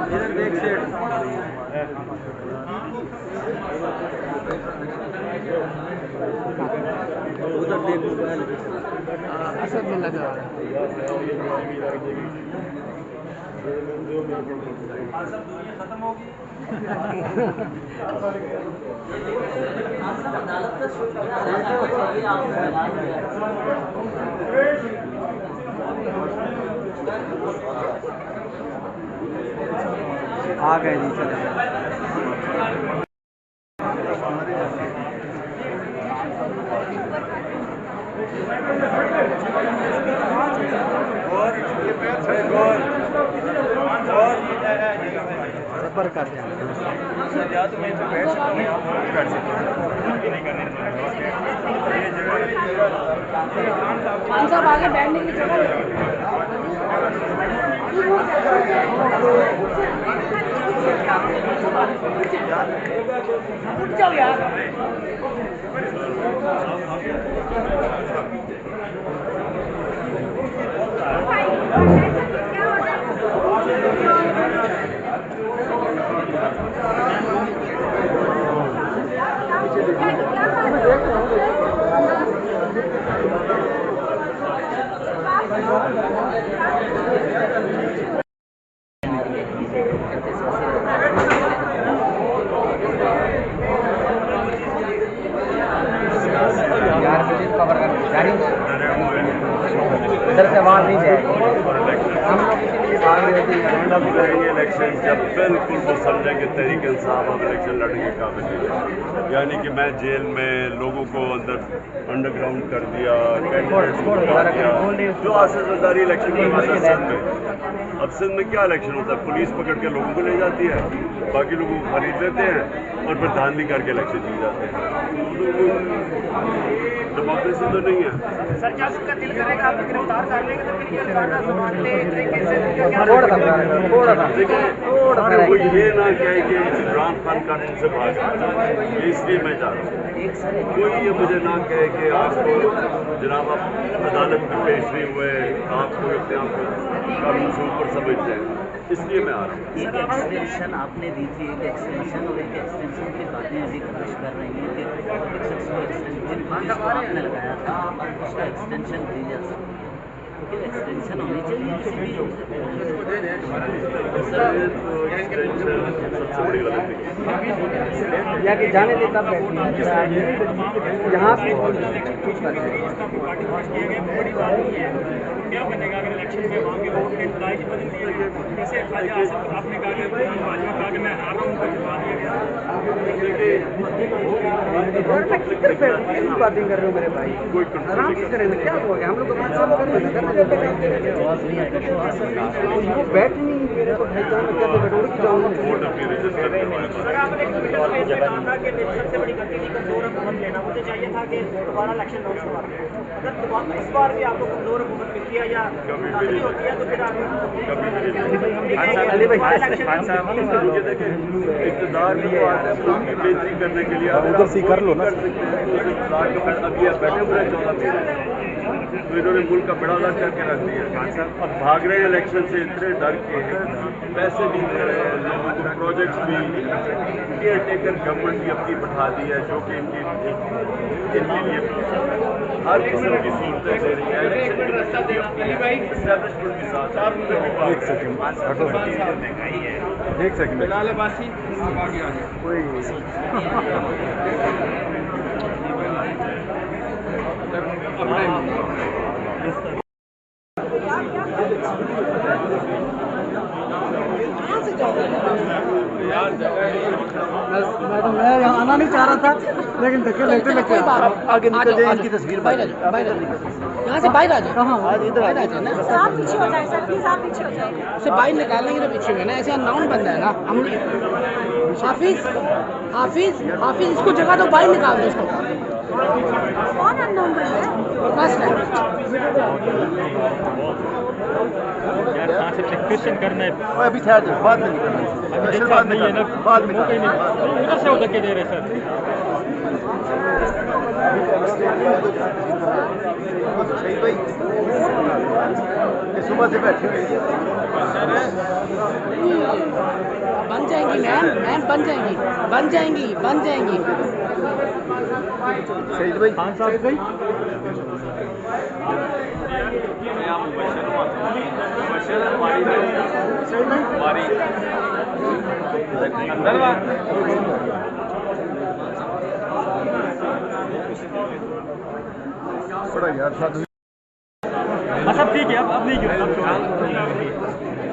इधर देख सेठ, उधर देख मोबाइल असर में लगा। खत्म होगी। आ गए जी, चले सफर कर सब आगे बैठने की जगह उठ जाओ यार। इधर से वहाँ नहीं जाएगा। हम लोग इसीलिए भाग रहे थे इलेक्शन जब बिल्कुल वो समझेंगे तहरीक इंसाफ अब इलेक्शन लड़ने के काबिल नहीं है। यानी कि मैं जेल में लोगों को अंदर अंडरग्राउंड कर दिया, कैंडिडेट्स को हटा दिया, जो आसिफदारी इलेक्शन में हुआ था सिंध में। अब सिंध में क्या इलेक्शन होता है? पुलिस पकड़ के लोगों को ले जाती है, बाकी लोगों को खरीद लेते हैं और फिर धांधली करके इलेक्शन जीत जाते हैं। डेमोक्रेसी तो नहीं है। सर क्या आपका दिल करेगा आप गिरफ्तार कर लेंगे तो फिर ये गाना सुनाते तरीके से वो ये ना कहे कि इमरान खान कानून से भाग ये इसलिए मैं जा रहा हूँ। कोई ये मुझे ना कहे कि आपको जनाब आप अदालत में पेश नहीं हुए, आपको अपने आप को कानून से ऊपर समझते हैं, इसलिए मैं आ रहा हूँ। एक एक्सटेंशन आपने दी थी, एक एक्सटेंशन और एक एक्सटेंशन की बातें अभी कोशिश कर रही हैं कि आपने लगाया था उसका एक्सटेंशन दी जा सकती है, क्योंकि एक्सटेंशन होनी चाहिए किसी भी सबसे बड़ी गलती या कि जाने दे तब यहाँ पे क्या बनेगा अगर इलेक्शन में वहाँ के लोगों ने लड़ाई की बदल दी है? कैसे आपने कहा कि भाजपा कहा कि मैं हार रहा हूँ तो जिता दिया गया। बातें कर रहे हो मेरे भाई, आराम से करेंगे, क्या हो गया? हम लोग वो बैठ नहीं मेरे को भाई जान क्या बैठ उड़ जाऊंगा। सर आपने ट्विटर पे कहा था कि मेरी सबसे बड़ी गलती थी कमजोर हुकूमत लेना, मुझे चाहिए था कि दोबारा इलेक्शन लॉन्च हुआ। अगर इस बार भी आपको कमजोर हुकूमत मिलती है या नहीं होती है तो फिर इक़्तिदार भी आता है मुल्क की बेहतरी करने के लिए, उधर से कर लो ना। अभी बैठे हुए 14 महीने तो इन्होंने मुल्क का बड़ा अलग करके रख दिया। अब भाग रहे हैं इलेक्शन से इतने डर के, पैसे भी दे रहे हैं लोगों को, प्रोजेक्ट्स भी, केयर टेकर गवर्नमेंट भी अपनी बैठा दी है जो कि इनके लिए हर किस्म की सहूलतें दे रही है। एस्टैब्लिशमेंट के साथ एक सेकंड लालबासी आप आगे आ जाए कोई मैडम मैं यहाँ आना नहीं चाह रहा था, लेकिन धक्के लेते लेते आगे निकल जाए। इनकी तस्वीर बाहर यहाँ से बाहर आ जाए। कहाँ इधर आ जाए ना, आप पीछे हो जाए सर, प्लीज आप पीछे हो जाए। उसे बाहर निकालने तो पीछे में ना, ऐसे अनाउंस बंद है ना। हम हाफिज हाफिज हाफिज इसको जगह दो, बाहर निकाल दो इसको। कौन अननोन बंद है? बस है यार, कहाँ से क्वेश्चन करना है अभी ठहर जाओ, बाद में निकलना है, बाद में है ना, बाद में उधर से उधर के दे रहे सर। सही भाई पास बैठी हुई है बन जाएंगी मैम बन जाएंगी बन जाएंगी बन जाएंगी। शहीद भाई हाँ शहीद भाई थोड़ा यार साथ सब ठीक है अब नहीं क्यों